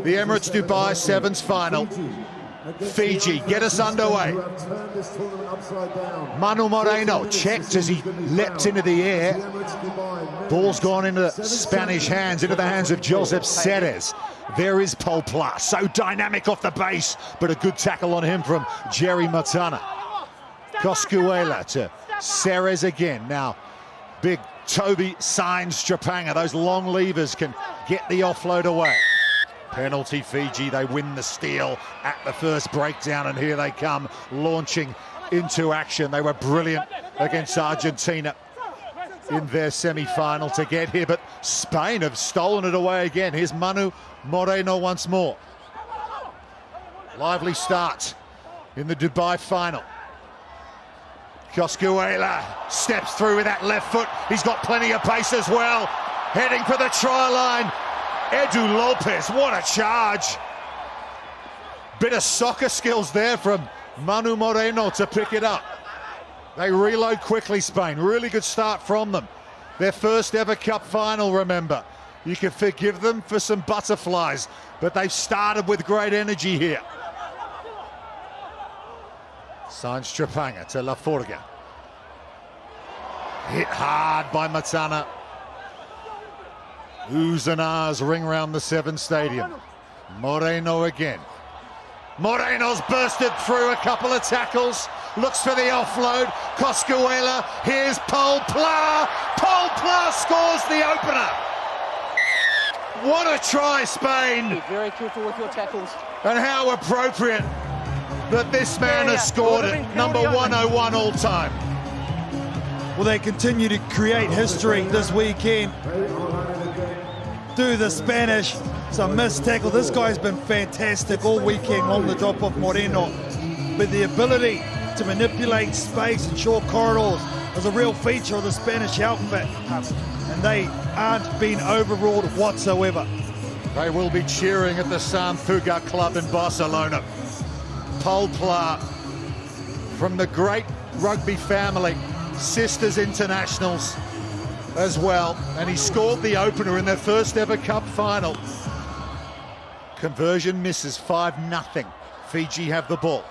The Emirates Dubai Sevens final. Fiji get us underway. Manu Moreno checked as he leapt into the air. Ball's gone into Spanish hands, into the hands of Josep Ceres. There is Paul Pla, so dynamic off the base, but a good tackle on him from Jerry Matana. Coscuela to Ceres again. Now, big Toby signs Strapanga. Those long levers can get the offload away. Penalty Fiji, they win the steal at the first breakdown, and here they come launching into action. They were brilliant against Argentina in their semi-final to get here, but Spain have stolen it away again. Here's Manu Moreno once more. Lively start in the Dubai final. Coscuela steps through with that left foot. He's got plenty of pace as well. Heading for the try line. Edu Lopez, what a charge. Bit of soccer skills there from Manu Moreno to pick it up. They reload quickly, Spain. Really good start from them. Their first ever cup final, remember. You can forgive them for some butterflies, but they've started with great energy here. Signs Strapanga to La Forga. Hit hard by Matana. Oohs and ahs ring round the Seven Stadium. Moreno again. Moreno's bursted through a couple of tackles. Looks for the offload. Coscuela. Here's Paul Pla. Paul Pla scores the opener. What a try, Spain. Be very careful with your tackles. And how appropriate that this man has scored it. Number 101 all time. Well, they continue to create history this weekend. Do the Spanish, some missed tackle. This guy's been fantastic all weekend on the drop of Moreno. But the ability to manipulate space and short corridors is a real feature of the Spanish outfit. And they aren't being overruled whatsoever. They will be cheering at the Sant Cugat club in Barcelona. Paul Pla, from the great rugby family, sisters internationals as well, and he scored the opener in their first ever cup final. Conversion misses, 5-0. Fiji have the ball.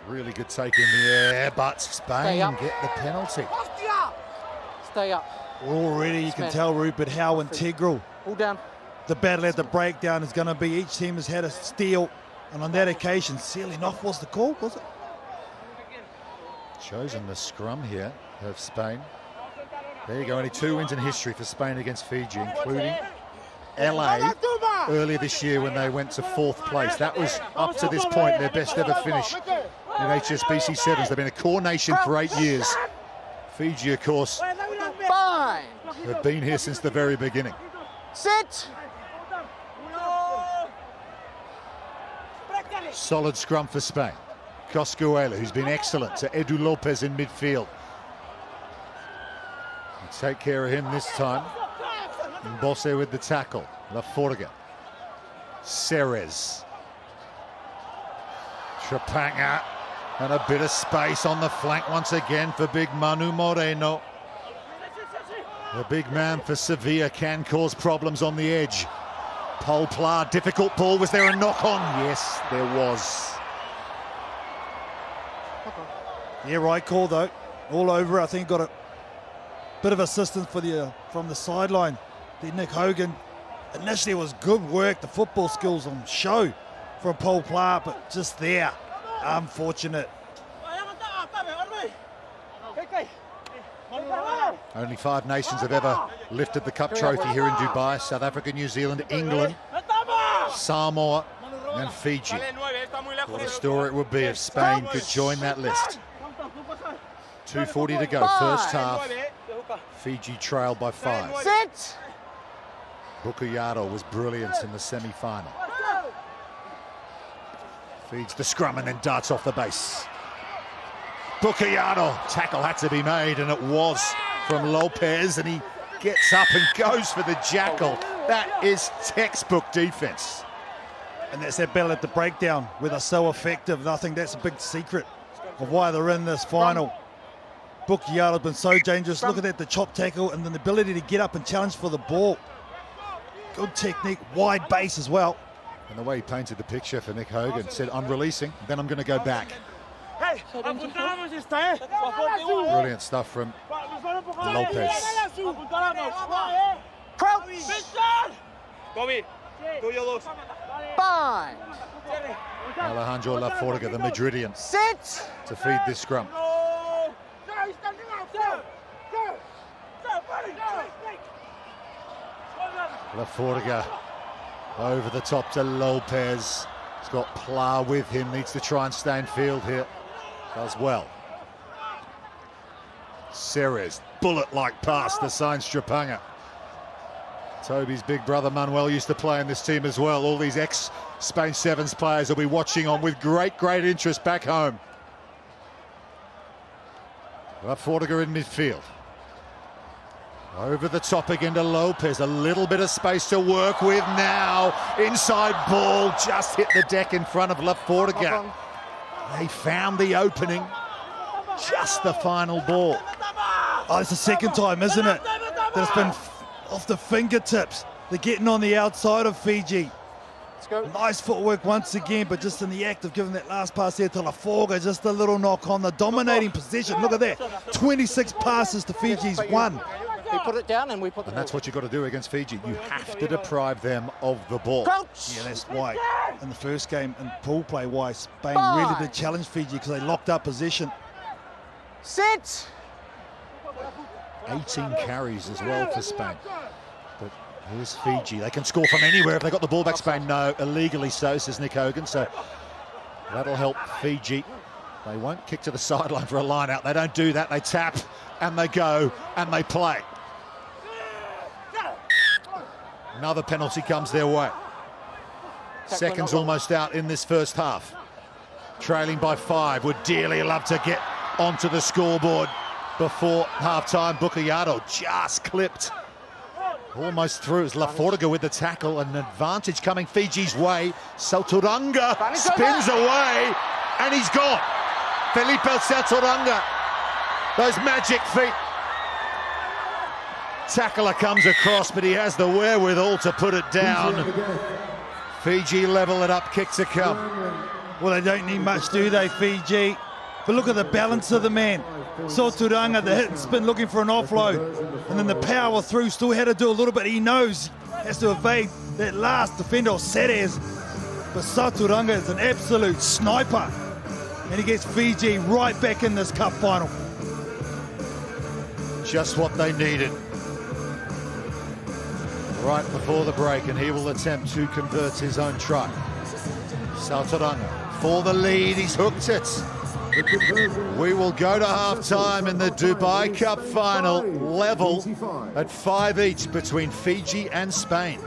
Really good take in the air, but Spain get the penalty. Stay up. Already you can tell, Rupert, how integral All down. the battle at the breakdown is going to be. Each team has had a steal, and on that occasion, sealing off was the call, was it? Chosen the scrum here of Spain. There you go, only 2 wins in history for Spain against Fiji, including LA earlier this year when they went to 4th place. That was, up to this point, their best ever finish in HSBC Sevens. They've been a core nation for 8 years. Fiji, of course, Fine. have been here since the very beginning. Sit. Solid scrum for Spain. Coscuela, who's been excellent, to Edu Lopez in midfield. Take care of him this time. Mbose with the tackle. La Forga. Ceres. Strapanga. And a bit of space on the flank once again for big Manu Moreno. The big man for Sevilla can cause problems on the edge. Paul Pla, difficult ball. Was there a knock on? Yes, there was. Yeah, right call though. All over. I think got a bit of assistance for the from the sideline. The Nick Hogan. Initially it was good work. The football skills on show from Paul Pla, but just there, unfortunate. Only 5 nations have ever lifted the cup trophy here in Dubai. South Africa, New Zealand, England, Samoa and Fiji. What a story it would be if Spain could join that list. 2:40 to go, first half. Fiji trailed by 5. Sit. Bukuyado was brilliant in the semi-final. Feeds the scrum and then darts off the base. Bukuyado, tackle had to be made, and it was from Lopez, and he gets up and goes for the jackal. That is textbook defense. And that's that battle at the breakdown where they're so effective. And I think that's a big secret of why they're in this final. Bukiyado's has been so dangerous. Look at that, the chop tackle and then the ability to get up and challenge for the ball. Good technique, wide base as well. And the way he painted the picture for Nick Hogan, said, I'm releasing, then I'm going to go back. Brilliant stuff from Lopez. Bind. Alejandro Laforga, the Madridian, Sit. to feed this scrum. Laforga over the top to Lopez. He's got Pla with him, needs to try and stay in field here. Does well. Ceres, bullet-like pass to Sainz Strapanga. Toby's big brother Manuel used to play in this team as well. All these ex-Spain Sevens players will be watching on with great interest back home. Laforga in midfield. Over the top again to Lopez. A little bit of space to work with now. Inside ball just hit the deck in front of Laforga. They found the opening. Just the final ball. Oh, it's the second time, isn't it? That's been off the fingertips. They're getting on the outside of Fiji. Let's go. Nice footwork once again, but just in the act of giving that last pass there to Laforga, just a little knock on the dominating position. Look at that. 26 passes to Fiji's 1. We put it down and we put the And that's what you've got to do against Fiji. You have to deprive them of the ball. Crouch. Yeah, that's why. In the first game, in pool play, why Spain really did challenge Fiji, because they locked up position. Sit. 18 carries as well for Spain. But here's Fiji. They can score from anywhere if they got the ball back. Spain, no, illegally so, says Nick Hogan. So that'll help Fiji. They won't kick to the sideline for a line out. They don't do that. They tap and they go and they play. Another penalty comes their way. Seconds almost out in this first half. Trailing by 5. Would dearly love to get onto the scoreboard before half-time. Bucayado just clipped. Almost through. It's Laforga with the tackle. An advantage coming Fiji's way. Salturanga spins away and he's gone. Felipe Salturanga. Those magic feet. Tackler comes across, but he has the wherewithal to put it down. Fiji level it up, kick to come. Well, they don't need much, do they, Fiji? But look at the balance of the man. Salturanga, the hit and spin, looking for an offload. And then the power through, still had to do a little bit. He knows he has to evade that last defender, Ceres. But Salturanga is an absolute sniper. And he gets Fiji right back in this cup final. Just what they needed. Right before the break, and he will attempt to convert his own try. Salturanga for the lead, he's hooked it. We will go to half-time in the Dubai Cup final, level at 5 each between Fiji and Spain.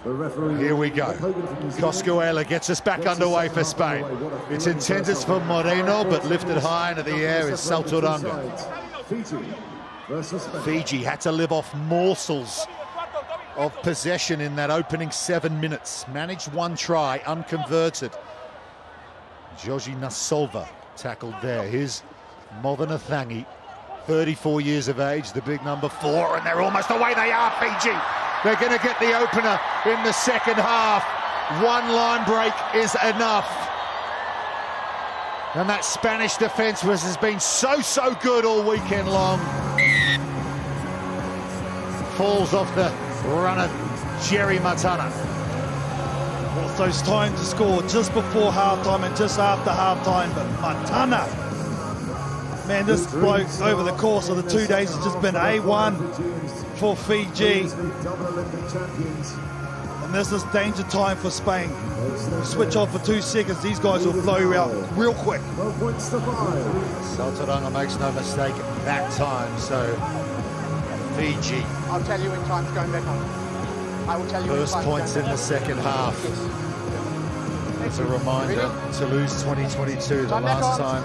Here we go. Coscuela gets us back underway for Spain. It's intended for Moreno, but lifted high into the air is Salturanga. Fiji had to live off morsels of possession in that opening 7 minutes. Managed one try, unconverted. Joji Nasolva tackled there. Here's Modanathangi, 34 years of age, the big number 4, and they're almost away. They are, Fiji. They're going to get the opener in the second half. One line break is enough. And that Spanish defence has been so good all weekend long. Falls off the runner, Jerry Matana. Well, it's those times to score just before halftime and just after halftime, but Matana, man, this bloke over the course of the 2 days has just been A1 for Fiji. And this is danger time for Spain. Switch off for 2 seconds, these guys will blow you out real quick. Salturanga makes no mistake that time, so Fiji. I'll tell you when time's going back on. I will tell you. First points in the second half. As a reminder, Toulouse 2022, the last time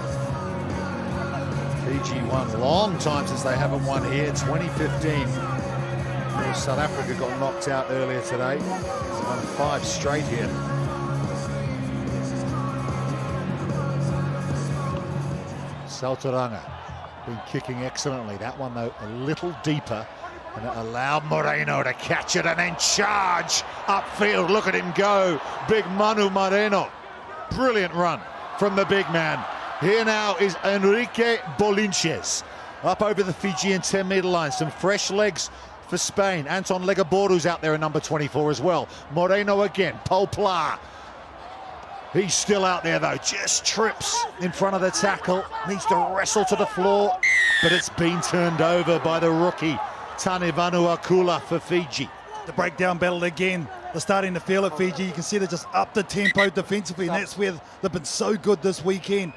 Fiji won. Long time since they haven't won here, 2015. South Africa got knocked out earlier today. It's won 5 straight here. Salturanga been kicking excellently. That one, though, a little deeper And it allowed Moreno to catch it and then charge upfield. Look at him go. Big Manu Moreno. Brilliant run from the big man. Here now is Enrique Bolinches. Up over the Fijian 10-metre line. Some fresh legs for Spain. Anton Legaboru's out there in number 24 as well. Moreno again. Paul Pla. He's still out there though. Just trips in front of the tackle. Needs to wrestle to the floor. But it's been turned over by the rookie. Tanivanu Akula for Fiji. The breakdown battle again. They're starting to feel it, Fiji. You can see they're just up the tempo defensively, and that's where they've been so good this weekend.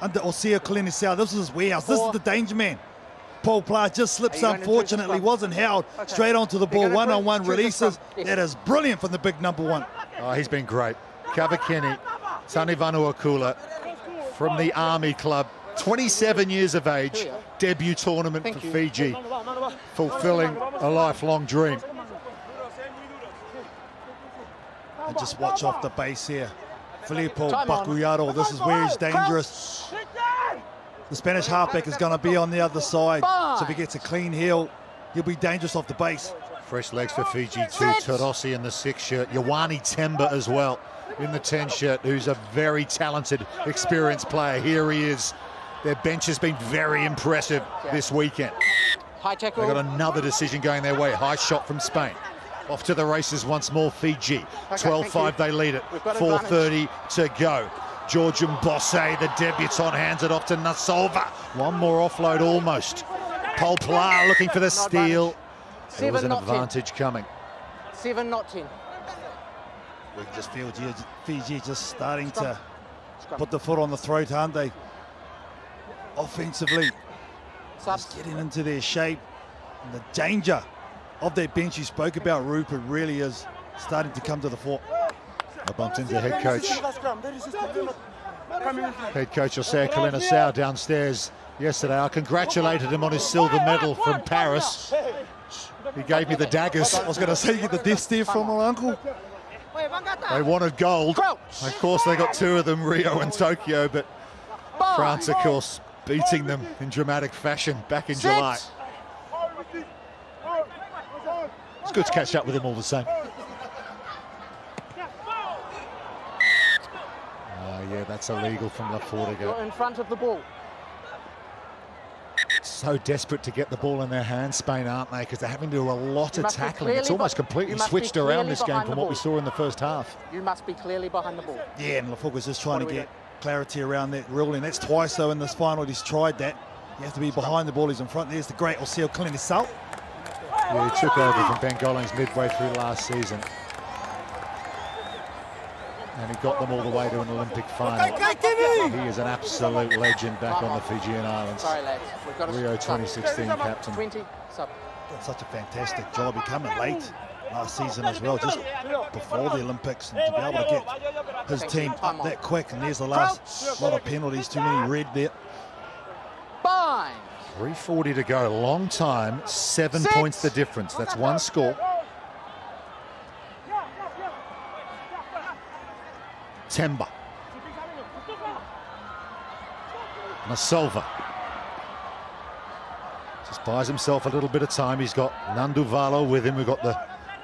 Under Osea Kolenisau, this is his warehouse. This is the danger man. Paul Pla just slips, unfortunately, wasn't held. Straight onto the ball, one-on-one releases. That is brilliant from the big number one. Oh, he's been great. Kavakini, Tanivanu Akula from the Army Club. 27 years of age, debut tournament for Fiji, fulfilling a lifelong dream. And just watch off the base here. Filippo Bacuyaro, this is where he's dangerous. The Spanish halfback is going to be on the other side, so if he gets a clean heel, he'll be dangerous off the base. Fresh legs for Fiji too. Tarossi in the 6 shirt, Ioane Temba as well in the 10 shirt, who's a very talented, experienced player. Here he is. Their bench has been very impressive this weekend. High tackle. They've got another decision going their way. High shot from Spain. Off to the races once more, Fiji. 12-5 they lead it. 4:30 to go. Georgian Bosse, the debutant, hands it off to Nasova. One more offload almost. Paul Pla looking for the steal. There was an advantage coming. 7, not 10. We can just feel Fiji just starting to put the foot on the throat, aren't they? Offensively, just getting into their shape. And the danger of their bench you spoke about, Rupert, really is starting to come to the fore. I bumped into head coach Osea Kolenisau downstairs yesterday. I congratulated him on his silver medal from Paris. He gave me the daggers. I was going to say, you get the death stare from my uncle. They wanted gold. Of course, they got 2 of them, Rio and Tokyo, but France, of course, beating them in dramatic fashion back in July. It's good to catch up with him all the same. Yeah, that's illegal from La Fortiga. You're in front of the ball. So desperate to get the ball in their hands, Spain, aren't they? Because they're having to do a lot of tackling. It's almost completely switched around this game from what we saw in the first half. You must be clearly behind the ball. Yeah, and Lafuga's just trying to get clarity around that ruling. That's twice, though, in this final he's tried that. You have to be behind the ball, he's in front. There's the great Osea Kolenisau. Yeah, he took over from Ben Gollings midway through last season. And he got them all the way to an Olympic final. He is an absolute legend back on the Fijian Islands. Sorry, lads. We've got Rio 2016 captain. 20 sub. Done such a fantastic job. He coming late last season as well, just before the Olympics, and to be able to get his team up that quick. And there's the last lot of penalties, too many red there. Bind. 3:40 to go, long time, 7 points the difference. That's one score. Temba. Nasova. Just buys himself a little bit of time. He's got Nandu Valo with him. We've got the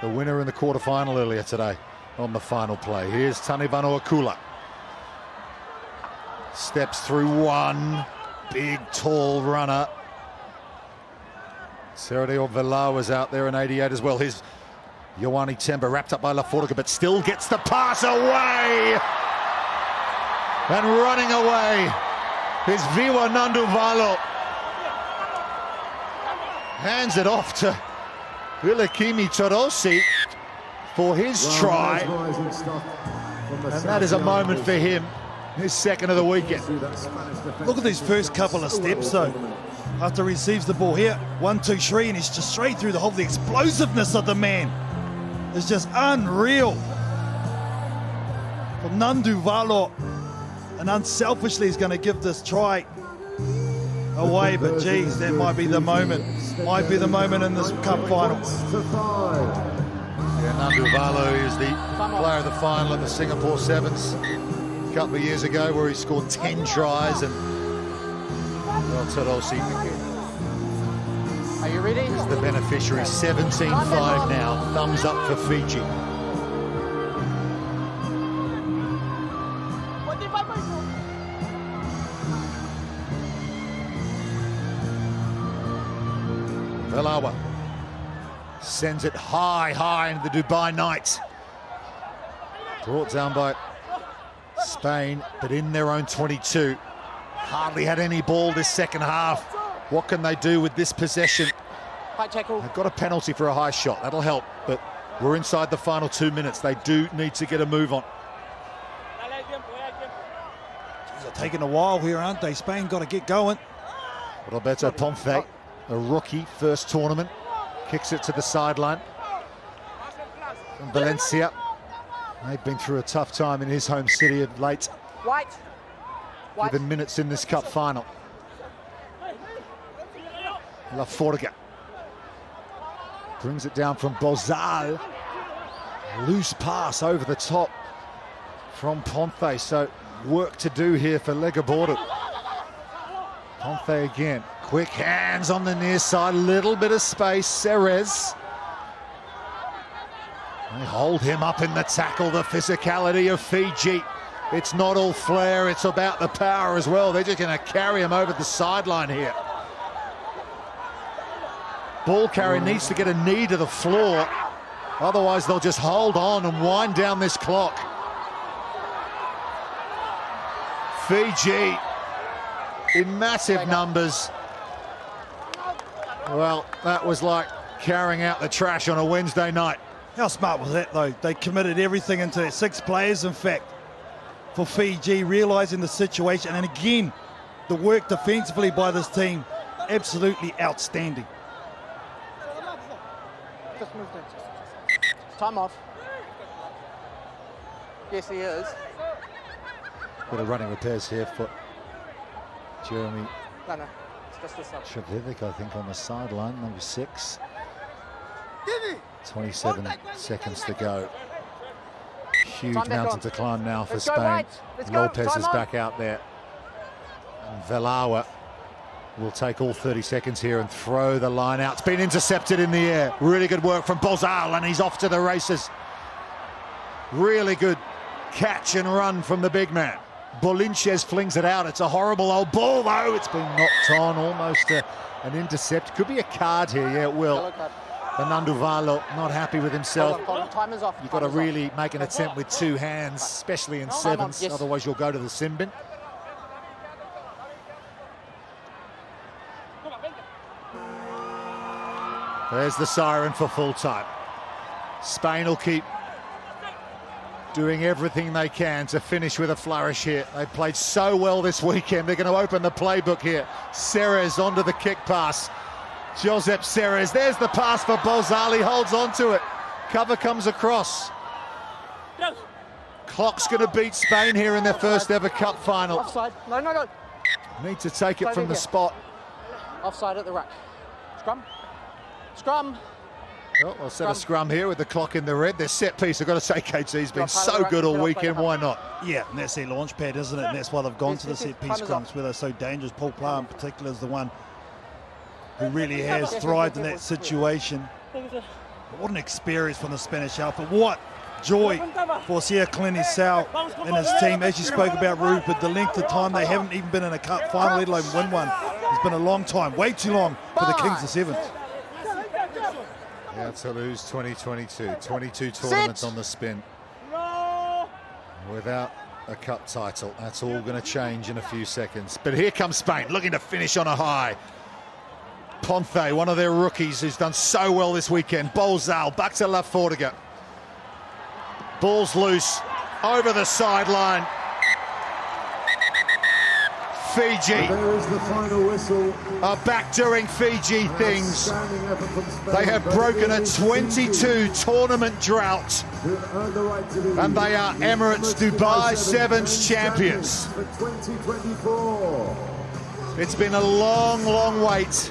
winner in the quarterfinal earlier today on the final play. Here's Tanivanu Akula. Steps through one. Big, tall runner. Sergio Vela was out there in 88 as well. Here's Ioane Temba, wrapped up by La Fortiga, but still gets the pass away. And running away is Viwa Nandu Valo. Hands it off to Wilakimi Tarossi for his try. And that is a moment for him, his second of the weekend. Look at these first couple of steps though. After he receives the ball here, 1, 2, 3, and he's just straight through the hole. The explosiveness of the man is just unreal. From Nandu Valo, and unselfishly he's going to give this try away, but geez, that might be the moment. Might be the moment in this cup final. Yeah, Nandu Valo is the player of the final at the Singapore Sevens a couple of years ago, where he scored 10 tries, and well, Tarossi Are you ready? is the beneficiary. 17-5 now. Thumbs up for Fiji. Valawa sends it high into the Dubai Knights. Brought down by Spain, but in their own 22. Hardly had any ball this second half. What can they do with this possession? High tackle. They've got a penalty for a high shot. That'll help, but we're inside the final 2 minutes. They do need to get a move on. They're taking a while here, aren't they? Spain got to get going. Roberto Ponce, a rookie, first tournament, kicks it to the sideline. From Valencia. They've been through a tough time in his home city of late. White. Given minutes in this cup final. La Forga brings it down from Bozal. Loose pass over the top from Ponce. So work to do here for Legabordo. Ponce again. Quick hands on the near side. Little bit of space. Ceres. They hold him up in the tackle. The physicality of Fiji. It's not all Flair, it's about the power as well. They're just going to carry him over the sideline here. Ball carrier needs to get a knee to the floor. Otherwise, they'll just hold on and wind down this clock. Fiji in massive numbers. Well, that was like carrying out the trash on a Wednesday night. How smart was that, though? They committed everything into it. 6 players, in fact, for Fiji, realising the situation. And again, the work defensively by this team, absolutely outstanding. Just moved in. Time off. Yes, he is. Bit of running repairs here for Jeremy No, it's just this up. Shavljevic, I think, on the sideline, number 6. 27 seconds to go. Huge mountain to climb now for Spain. Lopez is back out there. And Valawa will take all 30 seconds here and throw the line out. It's been intercepted in the air. Really good work from Bozal, and he's off to the races. Really good catch and run from the big man. Bolinches flings it out. It's a horrible old ball, though. It's been knocked on, almost an intercept. Could be a card here, yeah, it will. Fernando Valo not happy with himself. Hold on. Time is off. You've got to really make an attempt with 2 hands, especially in sevens, Yes. otherwise you'll go to the sin bin. There's the siren for full time. Spain will keep doing everything they can to finish with a flourish here. They played so well this weekend. They're going to open the playbook here. Ceres onto the kick pass. Josep Ceres, there's the pass for Bozali, holds on to it. Cover comes across. Clock's going to beat Spain here in their first ever cup final. Offside. No. Need to take it from the spot. Offside at the rack. Scrum. Well, they'll set a scrum here with the clock in the red. Their set piece, I've got to say, KT's been so good all weekend. Why not? Yeah, and that's their launch pad, isn't it? And that's why they've gone to the set piece scrums, where they're so dangerous. Paul Pla in particular is the one who really has thrived in that situation. What an experience from the Spanish outfit. What joy for Sia Clinisau and his team. As you spoke about, Rupert, the length of time they haven't even been in a cup final, let alone win one. It's been a long time, way too long for the Kings of Sevens. Yeah, Toulouse 2022, 22 tournaments on the spin. Without a cup title, that's all going to change in a few seconds. But here comes Spain, looking to finish on a high. Ponce, one of their rookies who's done so well this weekend. Bozal, back to La Forga. Ball's loose, over the sideline. Fiji are back doing Fiji things. They have broken a 22 tournament drought, and they are Emirates Dubai Sevens champions. It's been a long, long wait.